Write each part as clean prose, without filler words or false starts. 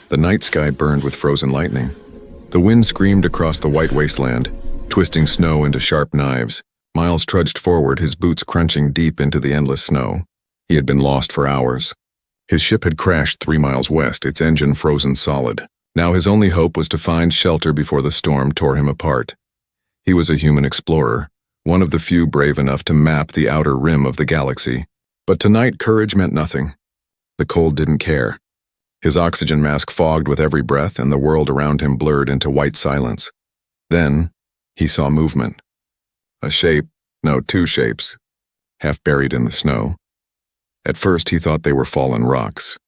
The night sky burned with frozen lightning. The wind screamed across the white wasteland, twisting snow into sharp knives. Miles trudged forward, his boots crunching deep into the endless snow. He had been lost for hours. His ship had crashed 3 miles west, its engine frozen solid. Now his only hope was to find shelter before the storm tore him apart. He was a human explorer, one of the few brave enough to map the outer rim of the galaxy. But tonight courage meant nothing. The cold didn't care. His oxygen mask fogged with every breath, and the world around him blurred into white silence. Then, he saw movement. A shape, no, 2 shapes, half buried in the snow. At first he thought they were fallen rocks.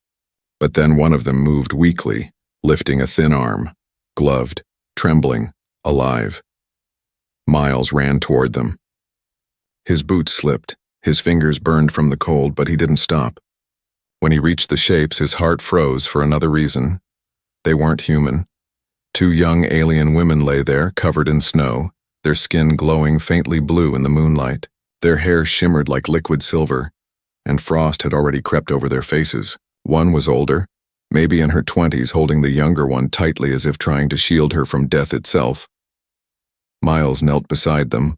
But then one of them moved weakly, lifting a thin arm, gloved, trembling, alive. Miles ran toward them. His boots slipped, his fingers burned from the cold, but he didn't stop. When he reached the shapes, his heart froze for another reason. They weren't human. 2 young alien women lay there, covered in snow, their skin glowing faintly blue in the moonlight. Their hair shimmered like liquid silver, and frost had already crept over their faces. One was older, maybe in her 20s, holding the younger one tightly as if trying to shield her from death itself. Miles knelt beside them.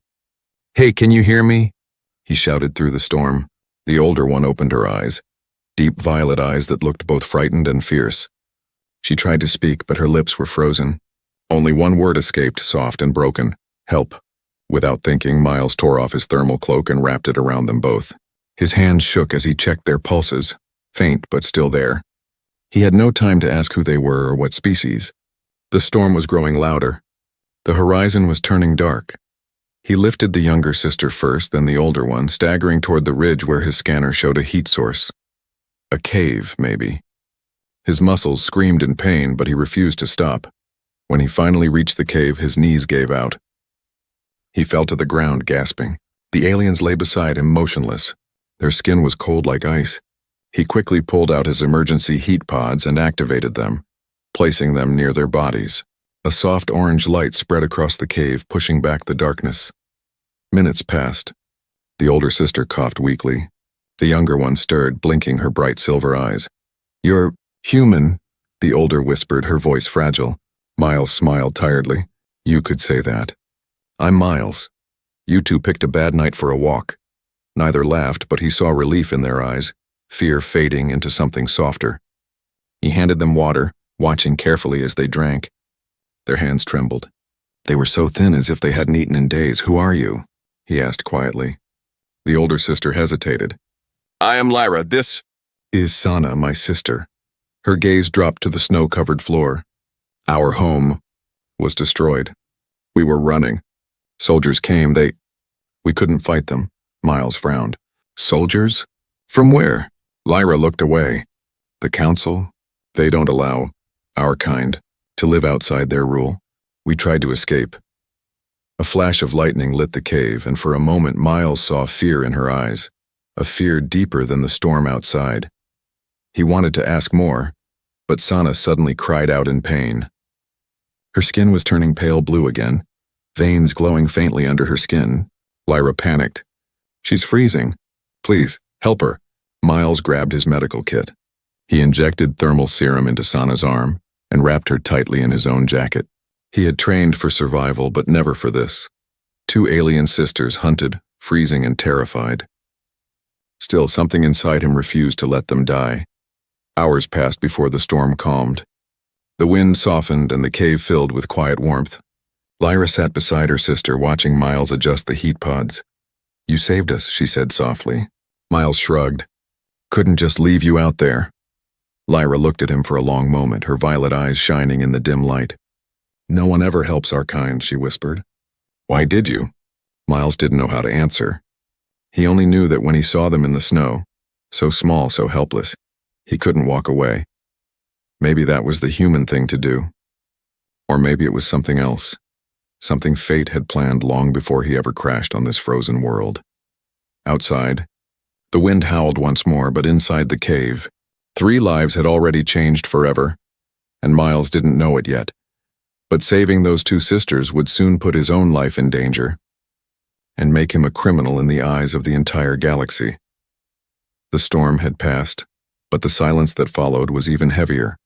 "Hey, can you hear me?" he shouted through the storm. The older one opened her eyes, deep violet eyes that looked both frightened and fierce. She tried to speak, but her lips were frozen. Only one word escaped, soft and broken: "Help." Without thinking, Miles tore off his thermal cloak and wrapped it around them both. His hands shook as he checked their pulses, faint but still there. He had no time to ask who they were or what species. The storm was growing louder. The horizon was turning dark. He lifted the younger sister first, then the older one, staggering toward the ridge where his scanner showed a heat source. A cave, maybe. His muscles screamed in pain, but he refused to stop. When he finally reached the cave, his knees gave out. He fell to the ground, gasping. The aliens lay beside him, motionless. Their skin was cold like ice. He quickly pulled out his emergency heat pods and activated them, placing them near their bodies. A soft orange light spread across the cave, pushing back the darkness. Minutes passed. The older sister coughed weakly. The younger one stirred, blinking her bright silver eyes. "You're human," the older whispered, her voice fragile. Miles smiled tiredly. "You could say that. I'm Miles. You 2 picked a bad night for a walk." Neither laughed, but he saw relief in their eyes, fear fading into something softer. He handed them water, watching carefully as they drank. Their hands trembled. They were so thin, as if they hadn't eaten in days. "Who are you?" he asked quietly. The older sister hesitated. "I am Lyra. This is Sana, my sister." Her gaze dropped to the snow-covered floor. "Our home was destroyed. We were running. Soldiers came. We couldn't fight them." Miles frowned. "Soldiers? From where?" Lyra looked away. "The council? They don't allow our kind to live outside their rule. We tried to escape." A flash of lightning lit the cave, and for a moment Miles saw fear in her eyes, a fear deeper than the storm outside. He wanted to ask more, but Sana suddenly cried out in pain. Her skin was turning pale blue again, veins glowing faintly under her skin. Lyra panicked. "She's freezing. Please, help her." Miles grabbed his medical kit. He injected thermal serum into Sana's arm and wrapped her tightly in his own jacket. He had trained for survival, but never for this. 2 alien sisters hunted, freezing and terrified. Still, something inside him refused to let them die. Hours passed before the storm calmed. The wind softened and the cave filled with quiet warmth. Lyra sat beside her sister, watching Miles adjust the heat pods. "You saved us," she said softly. Miles shrugged. "Couldn't just leave you out there." Lyra looked at him for a long moment, her violet eyes shining in the dim light. "No one ever helps our kind," she whispered. "Why did you?" Miles didn't know how to answer. He only knew that when he saw them in the snow, so small, so helpless, he couldn't walk away. Maybe that was the human thing to do. Or maybe it was something else. Something fate had planned long before he ever crashed on this frozen world. Outside, the wind howled once more, but inside the cave, 3 lives had already changed forever, and Miles didn't know it yet. But saving those 2 sisters would soon put his own life in danger, and make him a criminal in the eyes of the entire galaxy. The storm had passed, but the silence that followed was even heavier.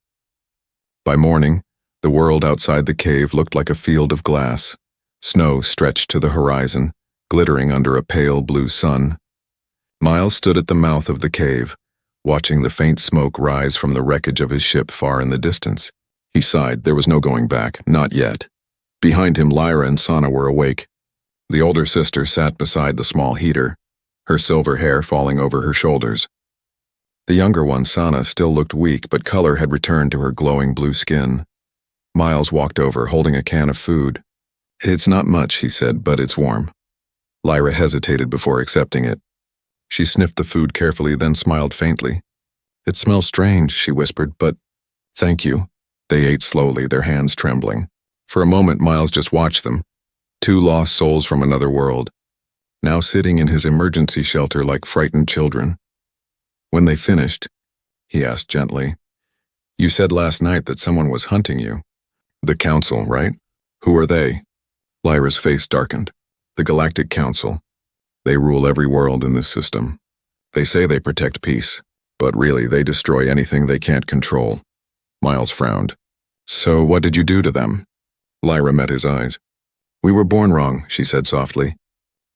By morning, the world outside the cave looked like a field of glass. Snow stretched to the horizon, glittering under a pale blue sun. Miles stood at the mouth of the cave, watching the faint smoke rise from the wreckage of his ship far in the distance. He sighed. There was no going back, not yet. Behind him, Lyra and Sana were awake. The older sister sat beside the small heater, her silver hair falling over her shoulders. The younger one, Sana, still looked weak, but color had returned to her glowing blue skin. Miles walked over, holding a can of food. "It's not much," he said, "but it's warm." Lyra hesitated before accepting it. She sniffed the food carefully, then smiled faintly. "It smells strange," she whispered, "but thank you." They ate slowly, their hands trembling. For a moment, Miles just watched them, two lost souls from another world, now sitting in his emergency shelter like frightened children. When they finished, he asked gently, "You said last night that someone was hunting you. The Council, right? Who are they?" Lyra's face darkened. "The Galactic Council. They rule every world in this system. They say they protect peace, but really they destroy anything they can't control." Miles frowned. "So what did you do to them?" Lyra met his eyes. "We were born wrong," she said softly.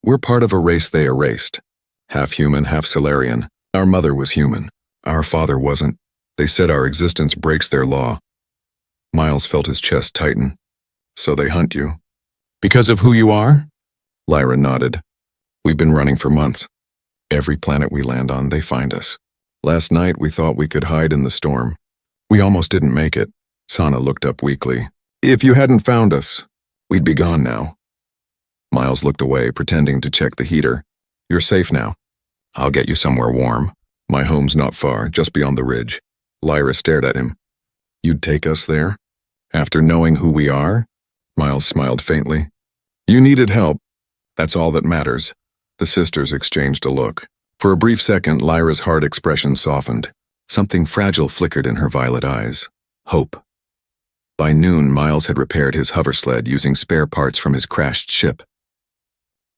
"We're part of a race they erased. Half human, half Solarian. Our mother was human. Our father wasn't. They said our existence breaks their law." Miles felt his chest tighten. "So they hunt you? Because of who you are?" Lyra nodded. "We've been running for months. Every planet we land on, they find us. Last night we thought we could hide in the storm. We almost didn't make it." Sana looked up weakly. "If you hadn't found us, we'd be gone now." Miles looked away, pretending to check the heater. "You're safe now. I'll get you somewhere warm. My home's not far, just beyond the ridge." Lyra stared at him. "You'd take us there? After knowing who we are?" Miles smiled faintly. "You needed help. That's all that matters." The sisters exchanged a look. For a brief second, Lyra's hard expression softened. Something fragile flickered in her violet eyes. Hope. By noon, Miles had repaired his hoversled using spare parts from his crashed ship.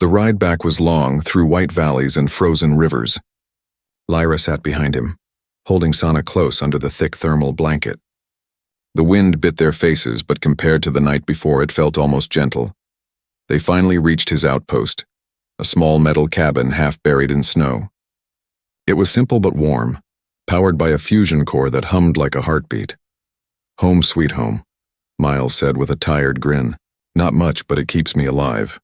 The ride back was long, through white valleys and frozen rivers. Lyra sat behind him, holding Sana close under the thick thermal blanket. The wind bit their faces, but compared to the night before, it felt almost gentle. They finally reached his outpost, a small metal cabin half buried in snow. It was simple but warm, powered by a fusion core that hummed like a heartbeat. "Home sweet home," Miles said with a tired grin. "Not much, but it keeps me alive."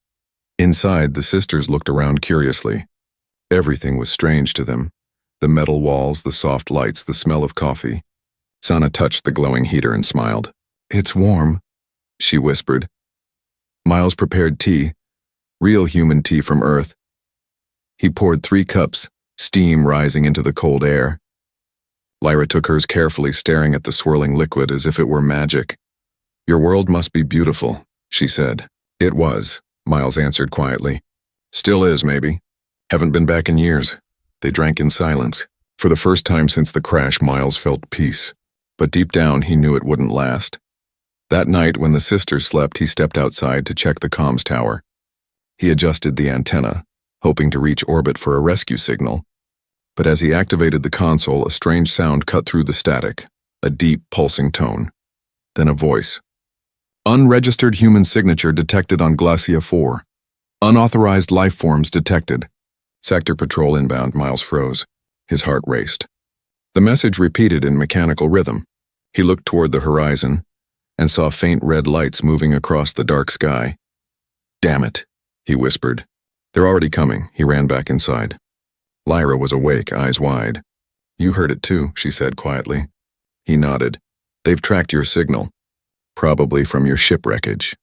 Inside, the sisters looked around curiously. Everything was strange to them. The metal walls, the soft lights, the smell of coffee. Sana touched the glowing heater and smiled. "It's warm," she whispered. Miles prepared tea, real human tea from Earth. He poured 3 cups, steam rising into the cold air. Lyra took hers carefully, staring at the swirling liquid as if it were magic. "Your world must be beautiful," she said. "It was," Miles answered quietly. "Still is, maybe. Haven't been back in years." They drank in silence. For the first time since the crash, Miles felt peace. But deep down, he knew it wouldn't last. That night, when the sisters slept, he stepped outside to check the comms tower. He adjusted the antenna, hoping to reach orbit for a rescue signal. But as he activated the console, a strange sound cut through the static, a deep, pulsing tone. Then a voice. "Unregistered human signature detected on Glacia 4. Unauthorized life forms detected." "Sector patrol inbound," Miles froze. His heart raced. The message repeated in mechanical rhythm. He looked toward the horizon and saw faint red lights moving across the dark sky. "Damn it," he whispered. "They're already coming." He ran back inside. Lyra was awake, eyes wide. "You heard it too," she said quietly. He nodded. "They've tracked your signal. Probably from your ship wreckage.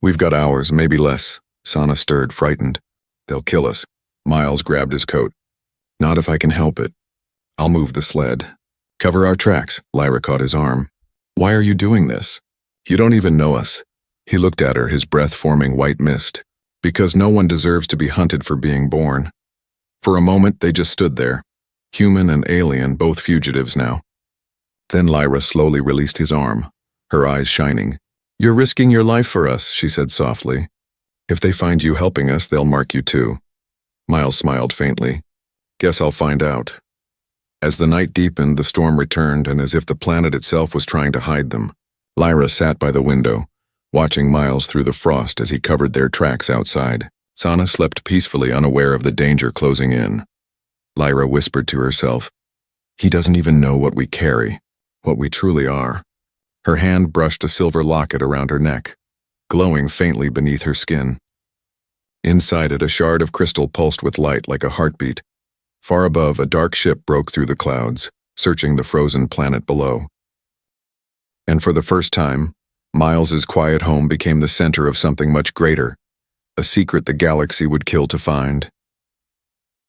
We've got hours, maybe less." Sana stirred, frightened. "They'll kill us." Miles grabbed his coat. "Not if I can help it. I'll move the sled." "Cover our tracks." Lyra caught his arm. "Why are you doing this? You don't even know us." He looked at her, his breath forming white mist. "Because no one deserves to be hunted for being born." For a moment, they just stood there, human and alien, both fugitives now. Then Lyra slowly released his arm, her eyes shining. "You're risking your life for us," she said softly. "If they find you helping us, they'll mark you too." Miles smiled faintly. "Guess I'll find out." As the night deepened, the storm returned, and as if the planet itself was trying to hide them, Lyra sat by the window, watching Miles through the frost as he covered their tracks outside. Sana slept peacefully, unaware of the danger closing in. Lyra whispered to herself, "He doesn't even know what we carry, what we truly are." Her hand brushed a silver locket around her neck, glowing faintly beneath her skin. Inside it, a shard of crystal pulsed with light like a heartbeat. Far above, a dark ship broke through the clouds, searching the frozen planet below. And for the first time, Miles's quiet home became the center of something much greater, a secret the galaxy would kill to find.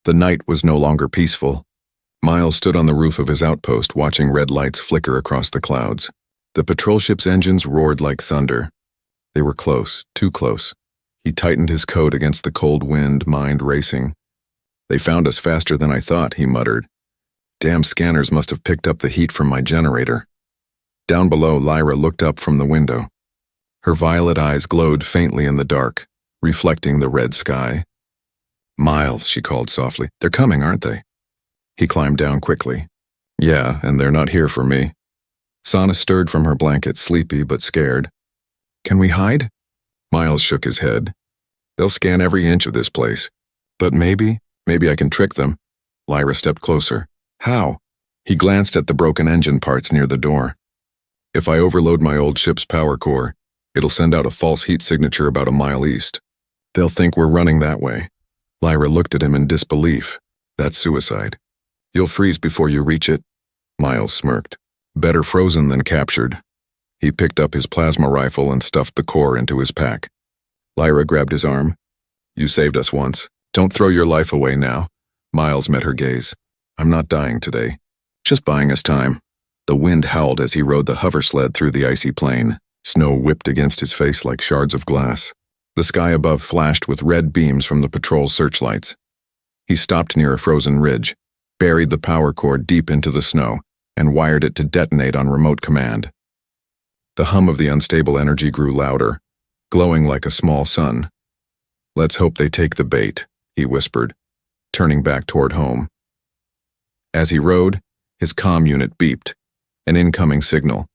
The night was no longer peaceful. Miles stood on the roof of his outpost, watching red lights flicker across the clouds. The patrol ship's engines roared like thunder. They were close, too close. He tightened his coat against the cold wind, mind racing. "They found us faster than I thought," he muttered. "Damn scanners must have picked up the heat from my generator." Down below, Lyra looked up from the window. Her violet eyes glowed faintly in the dark, reflecting the red sky. "Miles," she called softly. "They're coming, aren't they?" He climbed down quickly. "Yeah, and they're not here for me." Sana stirred from her blanket, sleepy but scared. "Can we hide?" Miles shook his head. "They'll scan every inch of this place. But maybe I can trick them." Lyra stepped closer. "How?" He glanced at the broken engine parts near the door. "If I overload my old ship's power core, it'll send out a false heat signature about a mile east. They'll think we're running that way." Lyra looked at him in disbelief. "That's suicide. You'll freeze before you reach it." Miles smirked. "Better frozen than captured." He picked up his plasma rifle and stuffed the core into his pack. Lyra grabbed his arm. "You saved us once. Don't throw your life away now." Miles met her gaze. "I'm not dying today. Just buying us time." The wind howled as he rode the hover sled through the icy plain. Snow whipped against his face like shards of glass. The sky above flashed with red beams from the patrol's searchlights. He stopped near a frozen ridge, buried the power cord deep into the snow, and wired it to detonate on remote command. The hum of the unstable energy grew louder, glowing like a small sun. "Let's hope they take the bait," he whispered, turning back toward home. As he rode, his comm unit beeped, an incoming signal.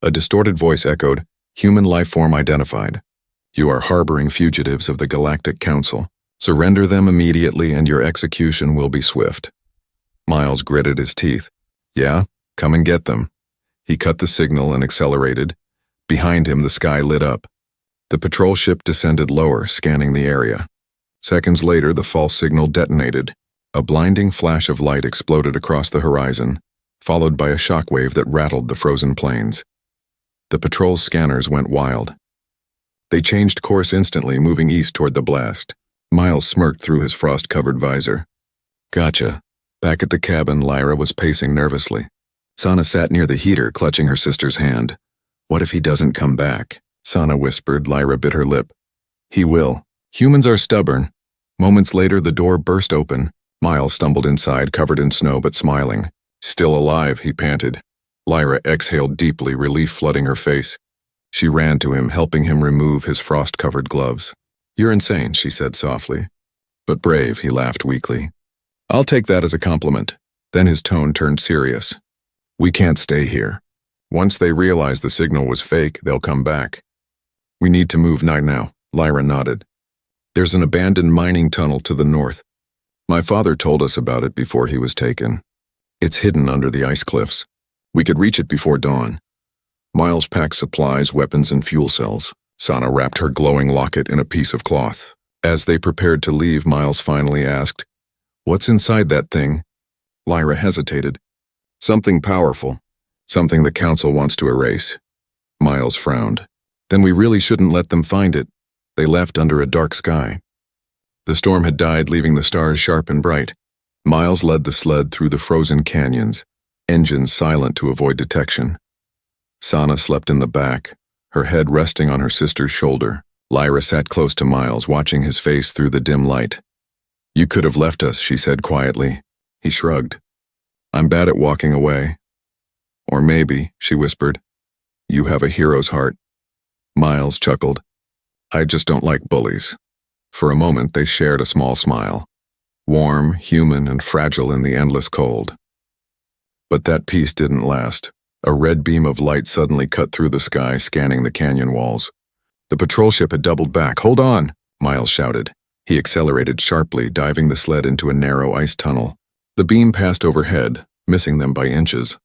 A distorted voice echoed, "Human life form identified. You are harboring fugitives of the Galactic Council. Surrender them immediately and your execution will be swift." Miles gritted his teeth. "Yeah, come and get them." He cut the signal and accelerated. Behind him, the sky lit up. The patrol ship descended lower, scanning the area. Seconds later, the false signal detonated. A blinding flash of light exploded across the horizon, followed by a shockwave that rattled the frozen plains. The patrol's scanners went wild. They changed course instantly, moving east toward the blast. Miles smirked through his frost-covered visor. "Gotcha." Back at the cabin, Lyra was pacing nervously. Sana sat near the heater, clutching her sister's hand. "What if he doesn't come back?" Sana whispered. Lyra bit her lip. "He will. Humans are stubborn." Moments later, the door burst open. Miles stumbled inside, covered in snow but smiling. "Still alive," he panted. Lyra exhaled deeply, relief flooding her face. She ran to him, helping him remove his frost-covered gloves. "You're insane," she said softly. "But brave," he laughed weakly. "I'll take that as a compliment." Then his tone turned serious. "We can't stay here. Once they realize the signal was fake, they'll come back. We need to move now." Lyra nodded. "There's an abandoned mining tunnel to the north. My father told us about it before he was taken. It's hidden under the ice cliffs. We could reach it before dawn." Miles packed supplies, weapons, and fuel cells. Sana wrapped her glowing locket in a piece of cloth. As they prepared to leave, Miles finally asked, "What's inside that thing?" Lyra hesitated. "Something powerful. Something the Council wants to erase." Miles frowned. "Then we really shouldn't let them find it. They left under a dark sky." The storm had died, leaving the stars sharp and bright. Miles led the sled through the frozen canyons, engines silent to avoid detection. Sana slept in the back, her head resting on her sister's shoulder. Lyra sat close to Miles, watching his face through the dim light. "You could have left us," she said quietly. He shrugged. "I'm bad at walking away." "Or maybe," she whispered, "you have a hero's heart." Miles chuckled. "I just don't like bullies." For a moment, they shared a small smile. Warm, human, and fragile in the endless cold. But that peace didn't last. A red beam of light suddenly cut through the sky, scanning the canyon walls. The patrol ship had doubled back. "Hold on!" Miles shouted. He accelerated sharply, diving the sled into a narrow ice tunnel. The beam passed overhead, missing them by inches.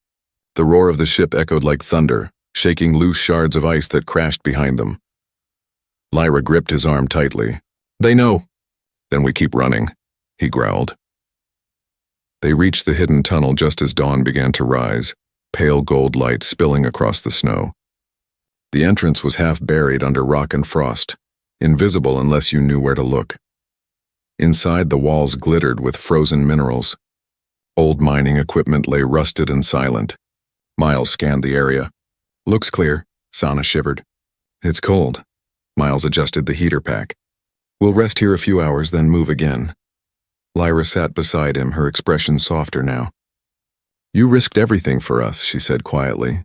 The roar of the ship echoed like thunder, shaking loose shards of ice that crashed behind them. Lyra gripped his arm tightly. "They know." "Then we keep running," he growled. They reached the hidden tunnel just as dawn began to rise, pale gold light spilling across the snow. The entrance was half buried under rock and frost, invisible unless you knew where to look. Inside, the walls glittered with frozen minerals. Old mining equipment lay rusted and silent. Miles scanned the area. "Looks clear," Sana shivered. "It's cold." Miles adjusted the heater pack. "We'll rest here a few hours, then move again." Lyra sat beside him, her expression softer now. "You risked everything for us," she said quietly.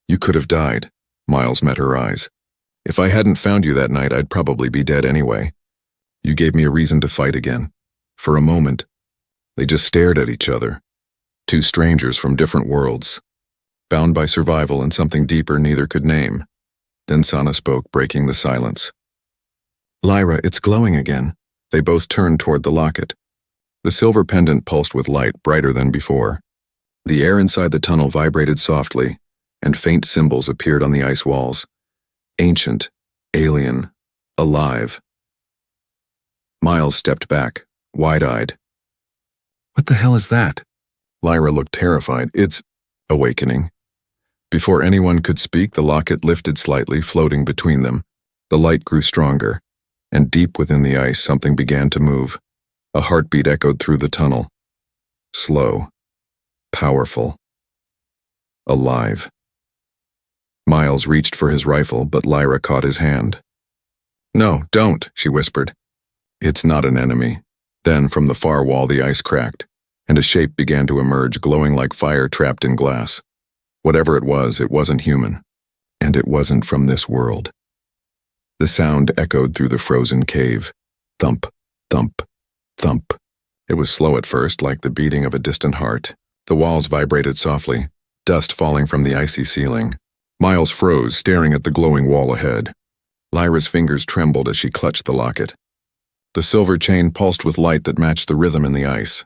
"You could have died." Miles met her eyes. "If I hadn't found you that night, I'd probably be dead anyway. You gave me a reason to fight again." For a moment, they just stared at each other. Two strangers from different worlds, bound by survival and something deeper neither could name. Then Sana spoke, breaking the silence. "Lyra, it's glowing again." They both turned toward the locket. The silver pendant pulsed with light, brighter than before. The air inside the tunnel vibrated softly, and faint symbols appeared on the ice walls. Ancient, alien, alive. Miles stepped back, wide-eyed. "What the hell is that?" Lyra looked terrified. "It's awakening." Before anyone could speak, the locket lifted slightly, floating between them. The light grew stronger, and deep within the ice something began to move. A heartbeat echoed through the tunnel. Slow, powerful, alive. Miles reached for his rifle, but Lyra caught his hand. "No, don't," she whispered. "It's not an enemy." Then, from the far wall, the ice cracked, and a shape began to emerge, glowing like fire trapped in glass. Whatever it wasn't human, and it wasn't from this world. The sound echoed through the frozen cave. Thump, thump, thump. It was slow at first, like the beating of a distant heart. The walls vibrated softly, dust falling from the icy ceiling. Miles froze, staring at the glowing wall ahead. Lyra's fingers trembled as she clutched the locket. The silver chain pulsed with light that matched the rhythm in the ice.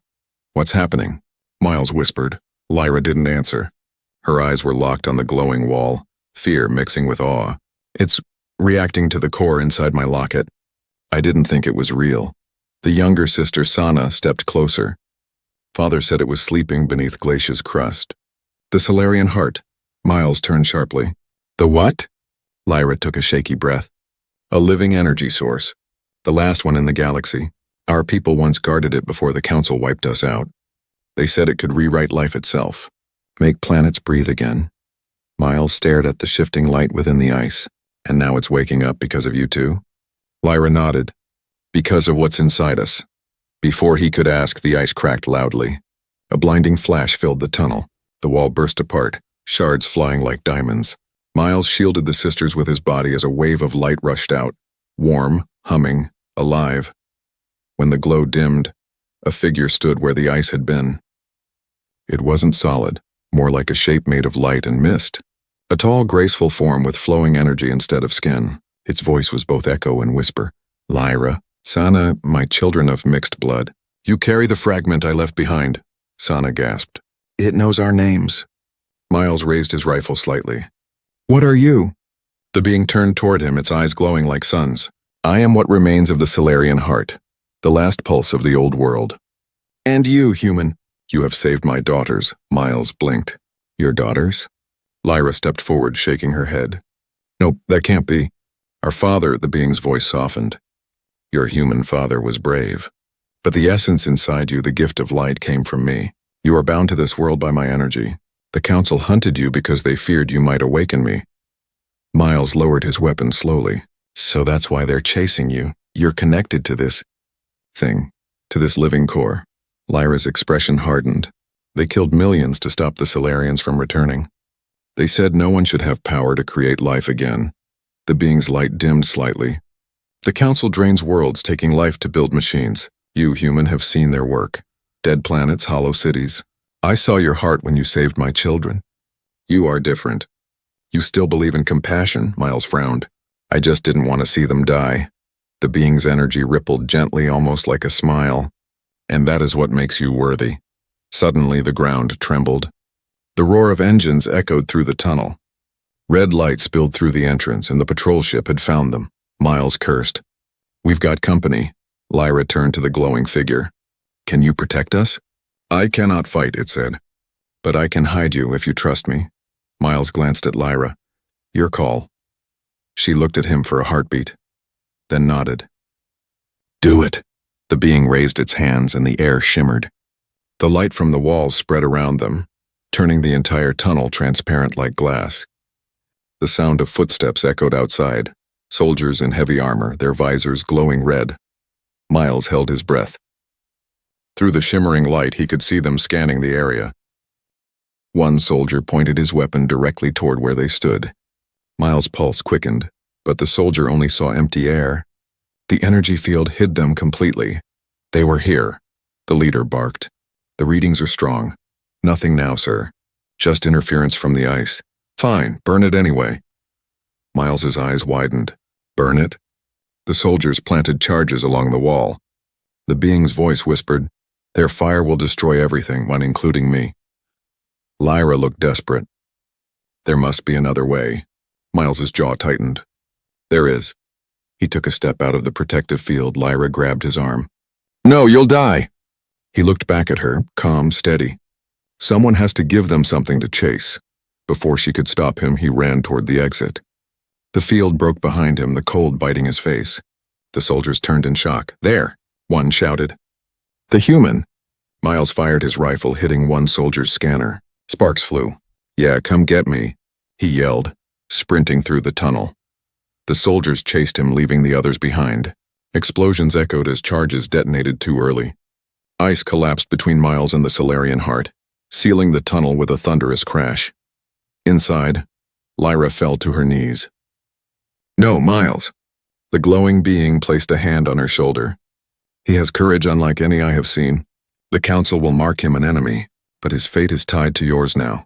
"What's happening?" Miles whispered. Lyra didn't answer. Her eyes were locked on the glowing wall, fear mixing with awe. "It's reacting to the core inside my locket." I didn't think it was real. The younger sister, Sana, stepped closer. Father said it was sleeping beneath Glacia's crust. "The Solarian heart." Miles turned sharply. "The what?" Lyra took a shaky breath. "A living energy source. The last one in the galaxy. Our people once guarded it before the Council wiped us out. They said it could rewrite life itself, make planets breathe again." Miles stared at the shifting light within the ice. "And now it's waking up because of you two?" Lyra nodded. "Because of what's inside us." Before he could ask, the ice cracked loudly. A blinding flash filled the tunnel. The wall burst apart, shards flying like diamonds. Miles shielded the sisters with his body as a wave of light rushed out, warm, humming, alive. When the glow dimmed, a figure stood where the ice had been. It wasn't solid, more like a shape made of light and mist. A tall, graceful form with flowing energy instead of skin. Its voice was both echo and whisper. "Lyra, Sana, my children of mixed blood. You carry the fragment I left behind," Sana gasped. "It knows our names." Miles raised his rifle slightly. "What are you?" The being turned toward him, its eyes glowing like suns. "I am what remains of the Solarian heart, the last pulse of the old world." "And you, human?" "You have saved my daughters," Miles blinked. "Your daughters?" Lyra stepped forward, shaking her head. "No, that can't be." "Our father," the being's voice softened. "Your human father was brave. But the essence inside you, the gift of light, came from me. You are bound to this world by my energy. The Council hunted you because they feared you might awaken me." Miles lowered his weapon slowly. "So that's why they're chasing you. You're connected to this thing, to this living core." Lyra's expression hardened. "They killed millions to stop the Solarians from returning. They said no one should have power to create life again." The being's light dimmed slightly. "The Council drains worlds, taking life to build machines. You, human, have seen their work. Dead planets, hollow cities. I saw your heart when you saved my children." You are different. You still believe in compassion, Miles frowned. I just didn't want to see them die. The being's energy rippled gently, almost like a smile. And that is what makes you worthy. Suddenly the ground trembled. The roar of engines echoed through the tunnel. Red light spilled through the entrance, and the patrol ship had found them. Miles cursed. We've got company. Lyra turned to the glowing figure. Can you protect us? I cannot fight, it said. But I can hide you if you trust me. Miles glanced at Lyra. Your call. She looked at him for a heartbeat, then nodded. Do it. The being raised its hands and the air shimmered. The light from the walls spread around them, turning the entire tunnel transparent like glass. The sound of footsteps echoed outside, soldiers in heavy armor, their visors glowing red. Miles held his breath. Through the shimmering light, he could see them scanning the area. One soldier pointed his weapon directly toward where they stood. Miles' pulse quickened, but the soldier only saw empty air. The energy field hid them completely. They were here. The leader barked. The readings are strong. Nothing now, sir. Just interference from the ice. Fine, burn it anyway. Miles's eyes widened. Burn it? The soldiers planted charges along the wall. The being's voice whispered, Their fire will destroy everything, one including me. Lyra looked desperate. There must be another way. Miles's jaw tightened. There is. He took a step out of the protective field. Lyra grabbed his arm. No, you'll die. He looked back at her, calm, steady. Someone has to give them something to chase. Before she could stop him, he ran toward the exit. The field broke behind him, the cold biting his face. The soldiers turned in shock. There, one shouted. The human. Miles fired his rifle, hitting one soldier's scanner. Sparks flew. Yeah, come get me, he yelled, sprinting through the tunnel. The soldiers chased him, leaving the others behind. Explosions echoed as charges detonated too early. Ice collapsed between Miles and the Solarian heart, sealing the tunnel with a thunderous crash. Inside, Lyra fell to her knees. No, Miles. The glowing being placed a hand on her shoulder. He has courage unlike any I have seen. The council will mark him an enemy, but his fate is tied to yours now.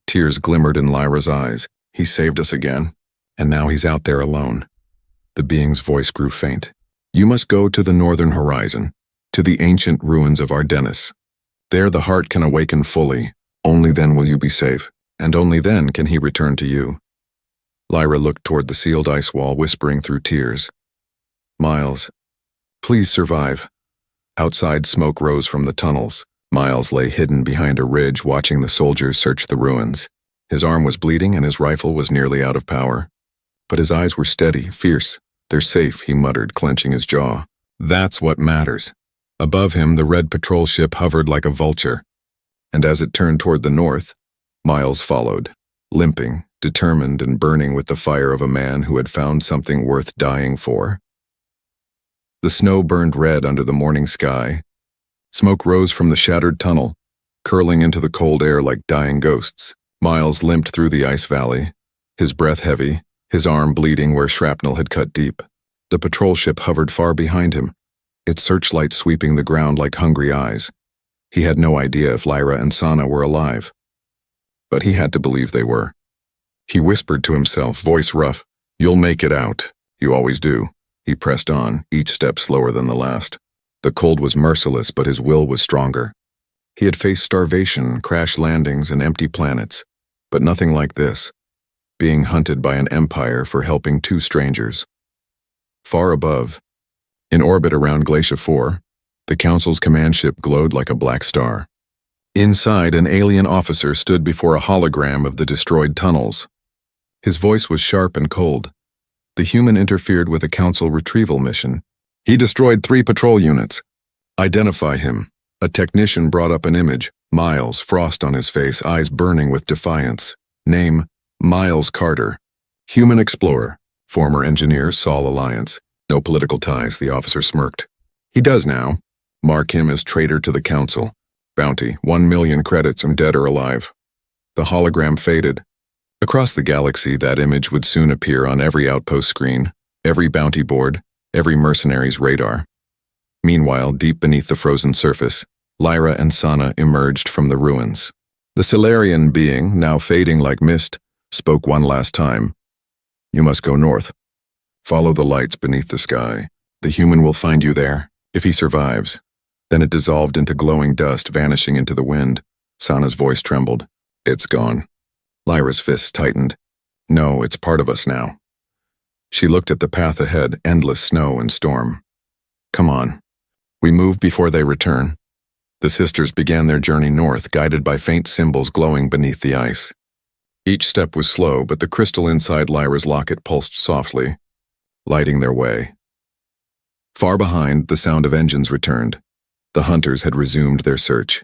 Tears glimmered in Lyra's eyes. He saved us again, and now he's out there alone. The being's voice grew faint. You must go to the northern horizon, to the ancient ruins of Ardennis. There the heart can awaken fully. Only then will you be safe, and only then can he return to you. Lyra looked toward the sealed ice wall, whispering through tears. Miles, please survive. Outside, smoke rose from the tunnels. Miles lay hidden behind a ridge, watching the soldiers search the ruins. His arm was bleeding and his rifle was nearly out of power. But his eyes were steady, fierce. They're safe, he muttered, clenching his jaw. That's what matters. Above him, the red patrol ship hovered like a vulture. And as it turned toward the north, Miles followed, limping, determined and burning with the fire of a man who had found something worth dying for. The snow burned red under the morning sky. Smoke rose from the shattered tunnel, curling into the cold air like dying ghosts. Miles limped through the ice valley, his breath heavy, his arm bleeding where shrapnel had cut deep. The patrol ship hovered far behind him, its searchlight sweeping the ground like hungry eyes. He had no idea if Lyra and Sana were alive, but he had to believe they were. He whispered to himself, voice rough, You'll make it out. You always do. He pressed on, each step slower than the last. The cold was merciless, but his will was stronger. He had faced starvation, crash landings, and empty planets, but nothing like this. Being hunted by an empire for helping two strangers. Far above, in orbit around Glacia 4, the Council's command ship glowed like a black star. Inside, an alien officer stood before a hologram of the destroyed tunnels. His voice was sharp and cold. The human interfered with a Council retrieval mission. He destroyed 3 patrol units. Identify him. A technician brought up an image. Miles, frost on his face, eyes burning with defiance. Name, Miles Carter. Human explorer. Former engineer, Sol Alliance. No political ties, the officer smirked. He does now. Mark him as traitor to the Council. Bounty, 1 million credits, dead or alive. The hologram faded. Across the galaxy, that image would soon appear on every outpost screen, every bounty board, every mercenary's radar. Meanwhile, deep beneath the frozen surface, Lyra and Sana emerged from the ruins. The Solarian being, now fading like mist, spoke one last time. You must go north. Follow the lights beneath the sky. The human will find you there, if he survives. Then it dissolved into glowing dust, vanishing into the wind. Sana's voice trembled. It's gone. Lyra's fists tightened. No, it's part of us now. She looked at the path ahead, endless snow and storm. Come on. We move before they return. The sisters began their journey north, guided by faint symbols glowing beneath the ice. Each step was slow, but the crystal inside Lyra's locket pulsed softly, lighting their way. Far behind, the sound of engines returned. The hunters had resumed their search.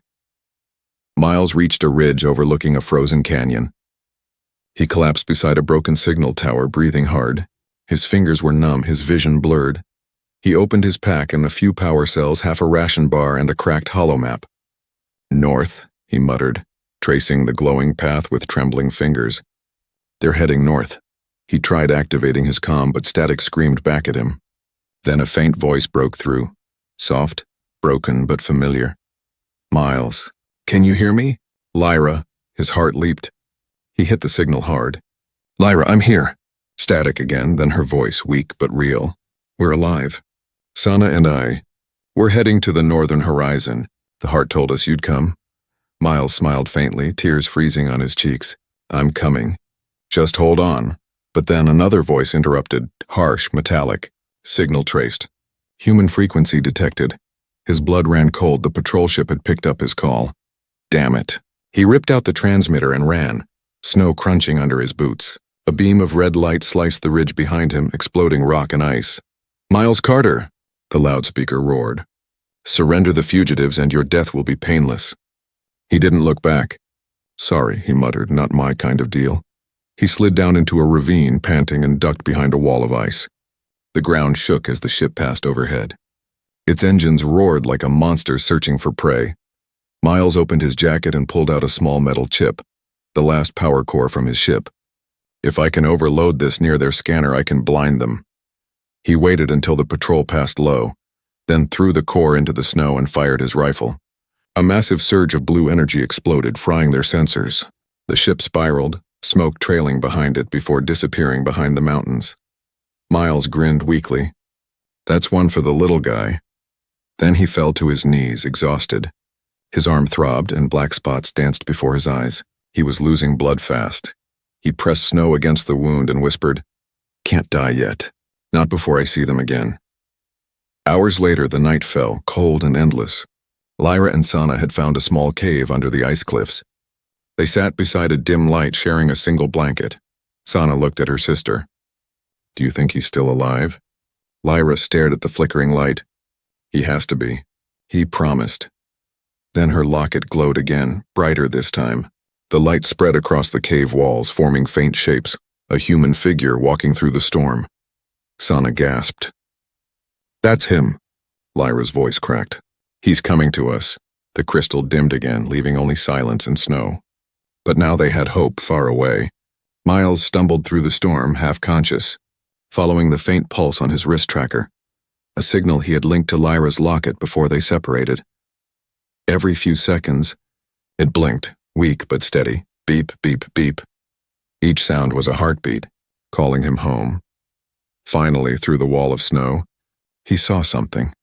Miles reached a ridge overlooking a frozen canyon. He collapsed beside a broken signal tower, breathing hard. His fingers were numb, his vision blurred. He opened his pack and a few power cells, half a ration bar, and a cracked holomap. North, he muttered, tracing the glowing path with trembling fingers. They're heading north. He tried activating his comm, but static screamed back at him. Then a faint voice broke through. Soft, broken, but familiar. Miles, can you hear me? Lyra, his heart leaped. He hit the signal hard. Lyra, I'm here. Static again, then her voice, weak but real. We're alive. Sana and I. We're heading to the northern horizon. The heart told us you'd come. Miles smiled faintly, tears freezing on his cheeks. I'm coming. Just hold on. But then another voice interrupted, harsh, metallic. Signal traced. Human frequency detected. His blood ran cold. The patrol ship had picked up his call. Damn it. He ripped out the transmitter and ran, snow crunching under his boots. A beam of red light sliced the ridge behind him, exploding rock and ice. Miles Carter, the loudspeaker roared. Surrender the fugitives and your death will be painless. He didn't look back. Sorry, he muttered, not my kind of deal. He slid down into a ravine, panting, and ducked behind a wall of ice. The ground shook as the ship passed overhead. Its engines roared like a monster searching for prey. Miles opened his jacket and pulled out a small metal chip, the last power core from his ship. If I can overload this near their scanner, I can blind them. He waited until the patrol passed low, then threw the core into the snow and fired his rifle. A massive surge of blue energy exploded, frying their sensors. The ship spiraled, smoke trailing behind it before disappearing behind the mountains. Miles grinned weakly. That's one for the little guy. Then he fell to his knees, exhausted. His arm throbbed and black spots danced before his eyes. He was losing blood fast. He pressed snow against the wound and whispered, "Can't die yet. Not before I see them again." Hours later, the night fell, cold and endless. Lyra and Sana had found a small cave under the ice cliffs. They sat beside a dim light, sharing a single blanket. Sana looked at her sister. Do you think he's still alive? Lyra stared at the flickering light. He has to be. He promised. Then her locket glowed again, brighter this time. The light spread across the cave walls, forming faint shapes, a human figure walking through the storm. Sana gasped. That's him. Lyra's voice cracked. He's coming to us. The crystal dimmed again, leaving only silence and snow. But now they had hope far away. Miles stumbled through the storm, half-conscious, following the faint pulse on his wrist tracker, a signal he had linked to Lyra's locket before they separated. Every few seconds, it blinked, weak but steady. Beep, beep, beep. Each sound was a heartbeat, calling him home. Finally, through the wall of snow, he saw something.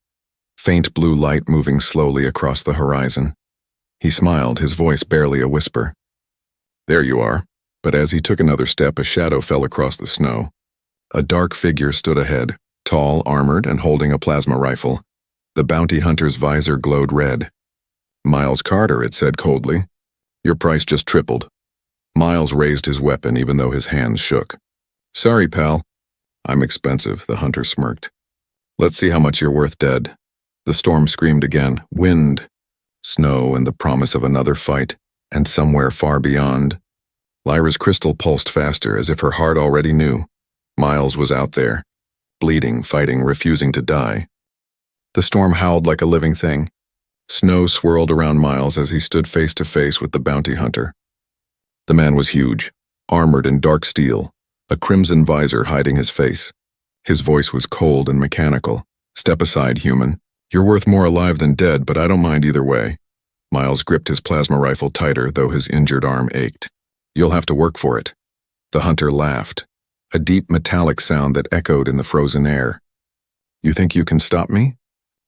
Faint blue light moving slowly across the horizon. He smiled, his voice barely a whisper. There you are. But as he took another step, a shadow fell across the snow. A dark figure stood ahead, tall, armored, and holding a plasma rifle. The bounty hunter's visor glowed red. Miles Carter, it said coldly. Your price just tripled. Miles raised his weapon even though his hands shook. Sorry, pal. I'm expensive, the hunter smirked. Let's see how much you're worth dead. The storm screamed again. Wind, snow, and the promise of another fight, and somewhere far beyond. Lyra's crystal pulsed faster, as if her heart already knew. Miles was out there, bleeding, fighting, refusing to die. The storm howled like a living thing. Snow swirled around Miles as he stood face to face with the bounty hunter. The man was huge, armored in dark steel, a crimson visor hiding his face. His voice was cold and mechanical. Step aside, human. You're worth more alive than dead, but I don't mind either way. Miles gripped his plasma rifle tighter, though his injured arm ached. You'll have to work for it. The hunter laughed, a deep metallic sound that echoed in the frozen air. You think you can stop me?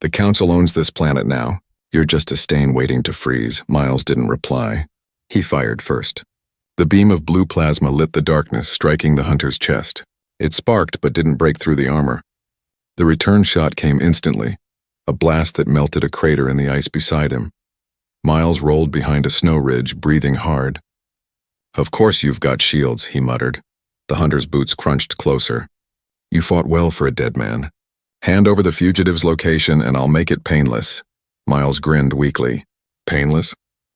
The council owns this planet now. You're just a stain waiting to freeze. Miles didn't reply. He fired first. The beam of blue plasma lit the darkness, striking the hunter's chest. It sparked but didn't break through the armor. The return shot came instantly, a blast that melted a crater in the ice beside him. Miles rolled behind a snow ridge, breathing hard. Of course you've got shields, he muttered. The hunter's boots crunched closer. You fought well for a dead man. Hand over the fugitive's location and I'll make it painless. Miles grinned weakly. Painless?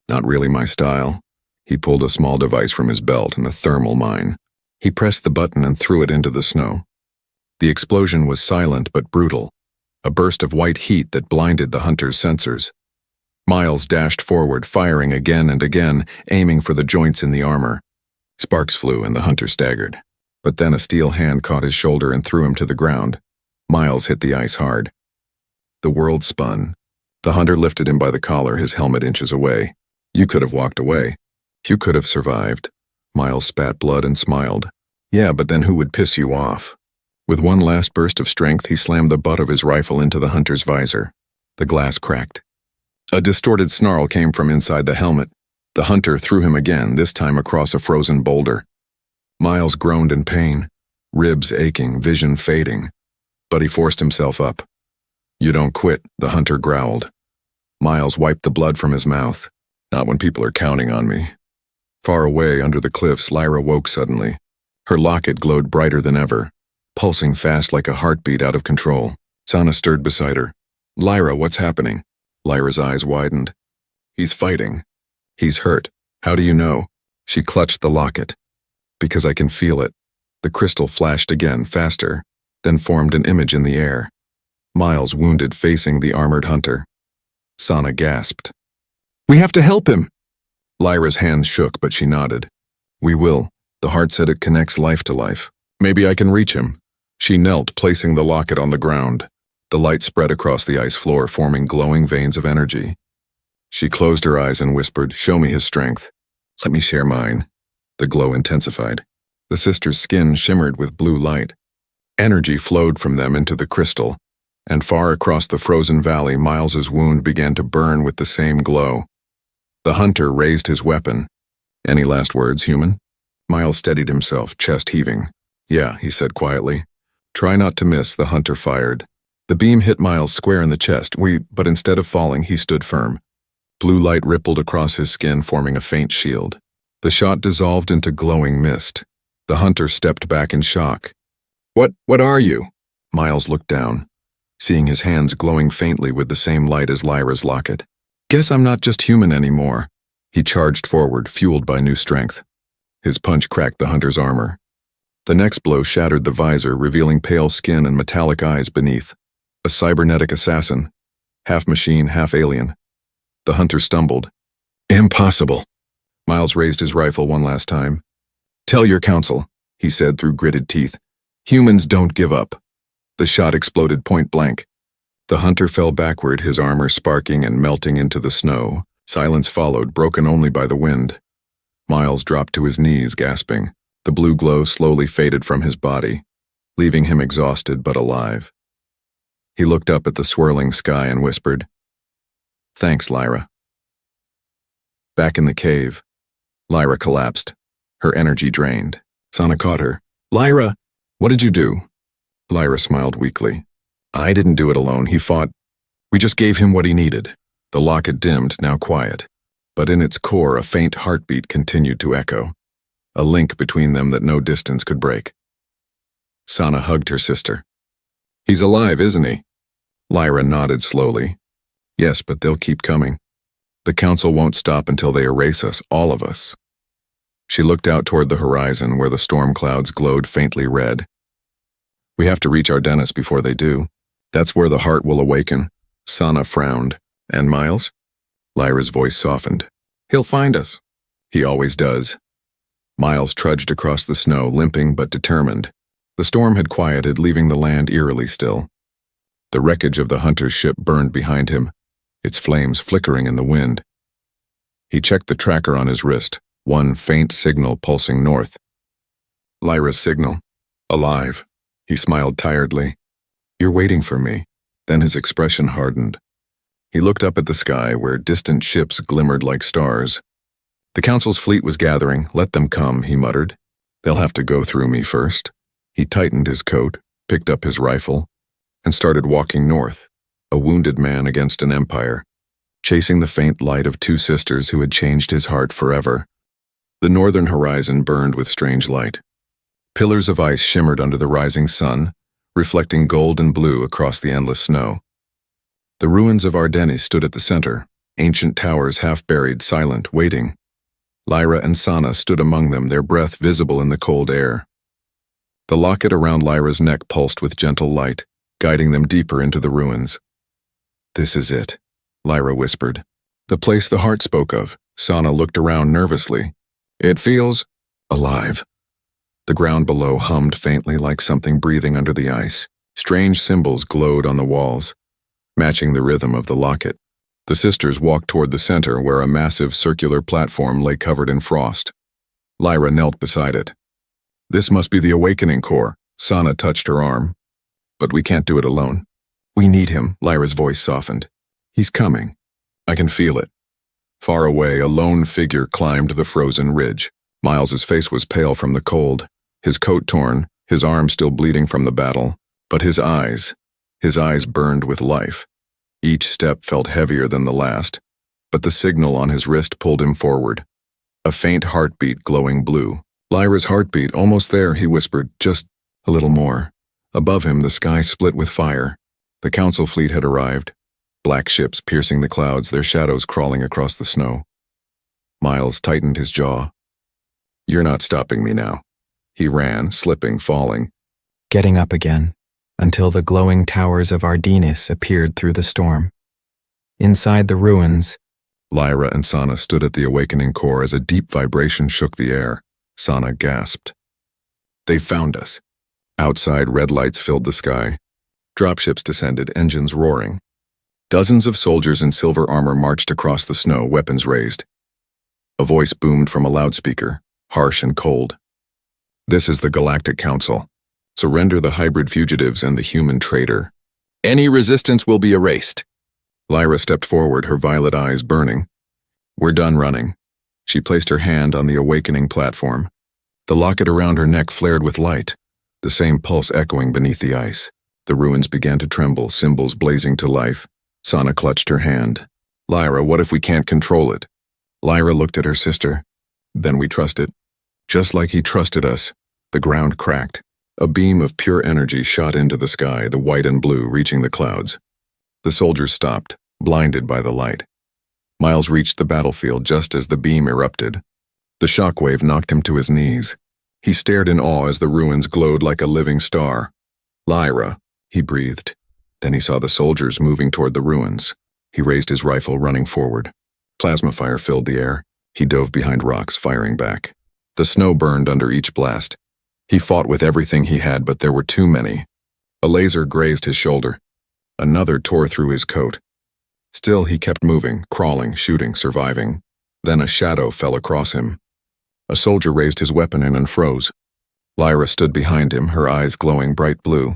Not really my style. He pulled a small device from his belt and a thermal mine. He pressed the button and threw it into the snow. The explosion was silent but brutal, a burst of white heat that blinded the hunter's sensors. Miles dashed forward, firing again and again, aiming for the joints in the armor. Sparks flew and the hunter staggered. But then a steel hand caught his shoulder and threw him to the ground. Miles hit the ice hard. The world spun. The hunter lifted him by the collar, his helmet inches away. You could have walked away. You could have survived. Miles spat blood and smiled. Yeah, but then who would piss you off? With one last burst of strength, he slammed the butt of his rifle into the hunter's visor. The glass cracked. A distorted snarl came from inside the helmet. The hunter threw him again, this time across a frozen boulder. Miles groaned in pain, ribs aching, vision fading. But he forced himself up. You don't quit, the hunter growled. Miles wiped the blood from his mouth. Not when people are counting on me. Far away under the cliffs, Lyra woke suddenly. Her locket glowed brighter than ever, pulsing fast like a heartbeat out of control. Sana stirred beside her. Lyra, what's happening? Lyra's eyes widened. He's fighting. He's hurt. How do you know? She clutched the locket. Because I can feel it. The crystal flashed again, faster, then formed an image in the air. Miles wounded facing the armored hunter. Sana gasped. We have to help him! Lyra's hands shook, but she nodded. We will. The heart said it connects life to life. Maybe I can reach him. She knelt, placing the locket on the ground. The light spread across the ice floor, forming glowing veins of energy. She closed her eyes and whispered, Show me his strength. Let me share mine. The glow intensified. The sisters' skin shimmered with blue light. Energy flowed from them into the crystal, and far across the frozen valley, Miles's wound began to burn with the same glow. The hunter raised his weapon. Any last words, human? Miles steadied himself, chest heaving. Yeah, he said quietly. Try not to miss, the hunter fired. The beam hit Miles square in the chest, but instead of falling, he stood firm. Blue light rippled across his skin, forming a faint shield. The shot dissolved into glowing mist. The hunter stepped back in shock. What are you? Miles looked down, seeing his hands glowing faintly with the same light as Lyra's locket. Guess I'm not just human anymore. He charged forward, fueled by new strength. His punch cracked the hunter's armor. The next blow shattered the visor, revealing pale skin and metallic eyes beneath. A cybernetic assassin, half machine, half alien. The hunter stumbled. Impossible. Miles raised his rifle one last time. Tell your council, he said through gritted teeth. Humans don't give up. The shot exploded point blank. The hunter fell backward, his armor sparking and melting into the snow. Silence followed, broken only by the wind. Miles dropped to his knees, gasping. The blue glow slowly faded from his body, leaving him exhausted but alive. He looked up at the swirling sky and whispered, Thanks, Lyra. Back in the cave, Lyra collapsed, her energy drained. Sana caught her. Lyra, what did you do? Lyra smiled weakly. I didn't do it alone, he fought. We just gave him what he needed. The locket dimmed, now quiet. But in its core, a faint heartbeat continued to echo, a link between them that no distance could break. Sana hugged her sister. He's alive, isn't he? Lyra nodded slowly. Yes, but they'll keep coming. The council won't stop until they erase us, all of us. She looked out toward the horizon where the storm clouds glowed faintly red. We have to reach Ardennis before they do. That's where the heart will awaken. Sana frowned. And Miles? Lyra's voice softened. He'll find us. He always does. Miles trudged across the snow, limping but determined. The storm had quieted, leaving the land eerily still. The wreckage of the hunter's ship burned behind him, its flames flickering in the wind. He checked the tracker on his wrist, one faint signal pulsing north. Lyra's signal. Alive. He smiled tiredly. You're waiting for me. Then his expression hardened. He looked up at the sky where distant ships glimmered like stars. The council's fleet was gathering. Let them come, he muttered. They'll have to go through me first. He tightened his coat, picked up his rifle, and started walking north, a wounded man against an empire, chasing the faint light of two sisters who had changed his heart forever. The northern horizon burned with strange light. Pillars of ice shimmered under the rising sun, reflecting gold and blue across the endless snow. The ruins of Ardennes stood at the center, ancient towers half-buried, silent, waiting. Lyra and Sana stood among them, their breath visible in the cold air. The locket around Lyra's neck pulsed with gentle light, guiding them deeper into the ruins. This is it, Lyra whispered. The place the heart spoke of. Sana looked around nervously. It feels alive. The ground below hummed faintly like something breathing under the ice. Strange symbols glowed on the walls, matching the rhythm of the locket. The sisters walked toward the center where a massive circular platform lay covered in frost. Lyra knelt beside it. This must be the Awakening Core. Sana touched her arm. But we can't do it alone. We need him, Lyra's voice softened. He's coming. I can feel it. Far away, a lone figure climbed the frozen ridge. Miles's face was pale from the cold, his coat torn, his arm still bleeding from the battle. But his eyes burned with life. Each step felt heavier than the last, but the signal on his wrist pulled him forward. A faint heartbeat glowing blue. Lyra's heartbeat, almost there, he whispered, just a little more. Above him, the sky split with fire. The council fleet had arrived, black ships piercing the clouds, their shadows crawling across the snow. Miles tightened his jaw. You're not stopping me now. He ran, slipping, falling. Getting up again, until the glowing towers of Ardennes appeared through the storm. Inside the ruins, Lyra and Sana stood at the Awakening Core as a deep vibration shook the air. Sana gasped. They found us. Outside, red lights filled the sky. Dropships descended, engines roaring. Dozens of soldiers in silver armor marched across the snow, weapons raised. A voice boomed from a loudspeaker, harsh and cold. This is the Galactic Council. Surrender the hybrid fugitives and the human traitor. Any resistance will be erased. Lyra stepped forward, her violet eyes burning. We're done running. She placed her hand on the awakening platform. The locket around her neck flared with light, the same pulse echoing beneath the ice. The ruins began to tremble, symbols blazing to life. Sana clutched her hand. Lyra, what if we can't control it? Lyra looked at her sister. Then we trust it. Just like he trusted us. The ground cracked. A beam of pure energy shot into the sky, the white and blue reaching the clouds. The soldiers stopped, blinded by the light. Miles reached the battlefield just as the beam erupted. The shockwave knocked him to his knees. He stared in awe as the ruins glowed like a living star. Lyra, he breathed. Then he saw the soldiers moving toward the ruins. He raised his rifle, running forward. Plasma fire filled the air. He dove behind rocks, firing back. The snow burned under each blast. He fought with everything he had, but there were too many. A laser grazed his shoulder. Another tore through his coat. Still, he kept moving, crawling, shooting, surviving. Then a shadow fell across him. A soldier raised his weapon and unfroze. Lyra stood behind him, her eyes glowing bright blue.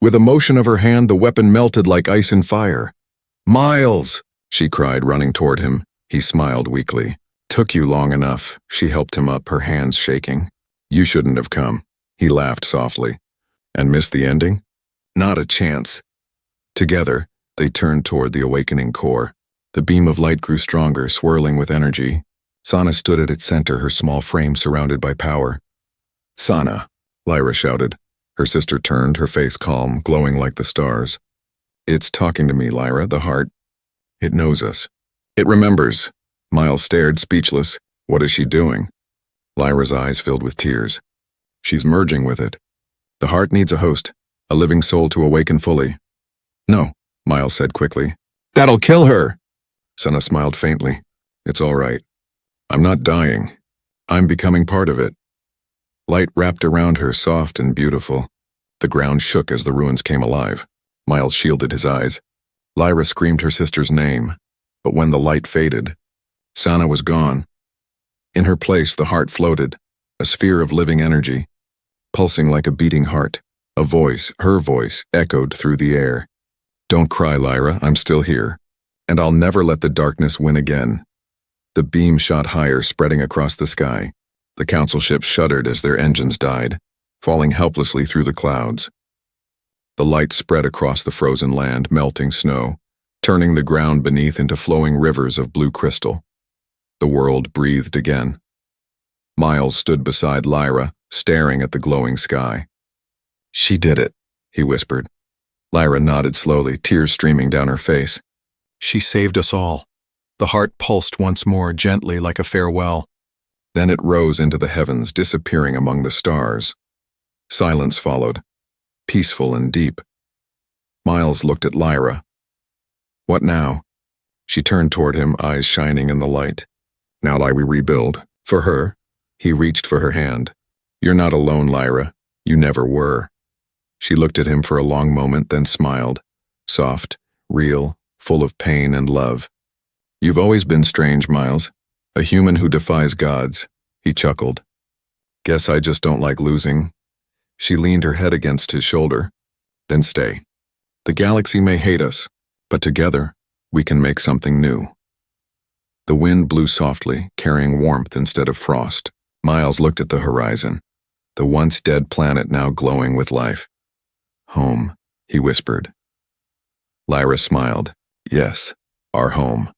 With a motion of her hand, the weapon melted like ice in fire. Miles! She cried, running toward him. He smiled weakly. Took you long enough. She helped him up, her hands shaking. You shouldn't have come. He laughed softly. And missed the ending? Not a chance. Together, they turned toward the awakening core. The beam of light grew stronger, swirling with energy. Sana stood at its center, her small frame surrounded by power. Sana, Lyra shouted. Her sister turned, her face calm, glowing like the stars. It's talking to me, Lyra, the heart. It knows us. It remembers. Miles stared, speechless. What is she doing? Lyra's eyes filled with tears. She's merging with it. The heart needs a host, a living soul to awaken fully. No, Miles said quickly. That'll kill her! Sana smiled faintly. It's all right. I'm not dying. I'm becoming part of it. Light wrapped around her, soft and beautiful. The ground shook as the ruins came alive. Miles shielded his eyes. Lyra screamed her sister's name, but when the light faded, Sana was gone. In her place, the heart floated, a sphere of living energy, pulsing like a beating heart. A voice, her voice, echoed through the air. "Don't cry, Lyra, I'm still here, and I'll never let the darkness win again." The beam shot higher, spreading across the sky. The council ships shuddered as their engines died, falling helplessly through the clouds. The light spread across the frozen land, melting snow, turning the ground beneath into flowing rivers of blue crystal. The world breathed again. Miles stood beside Lyra, staring at the glowing sky. "She did it," he whispered. Lyra nodded slowly, tears streaming down her face. "She saved us all." The heart pulsed once more, gently like a farewell. Then it rose into the heavens, disappearing among the stars. Silence followed, peaceful and deep. Miles looked at Lyra. "What now?" She turned toward him, eyes shining in the light. "Now we rebuild. For her." He reached for her hand. "You're not alone, Lyra. You never were." She looked at him for a long moment, then smiled, soft, real, full of pain and love. "You've always been strange, Miles. A human who defies gods." He chuckled. "Guess I just don't like losing." She leaned her head against his shoulder. "Then stay. The galaxy may hate us, but together we can make something new." The wind blew softly, carrying warmth instead of frost. Miles looked at the horizon, the once dead planet now glowing with life. "Home," he whispered. Lyra smiled. "Yes, our home."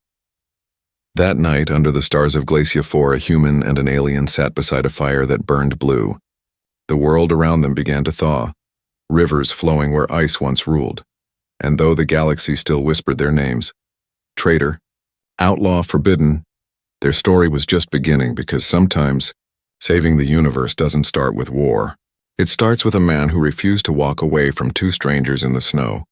That night, under the stars of Glacia 4, a human and an alien sat beside a fire that burned blue. The world around them began to thaw, rivers flowing where ice once ruled. And though the galaxy still whispered their names, traitor, outlaw, forbidden, their story was just beginning, because sometimes saving the universe doesn't start with war. It starts with a man who refused to walk away from two strangers in the snow.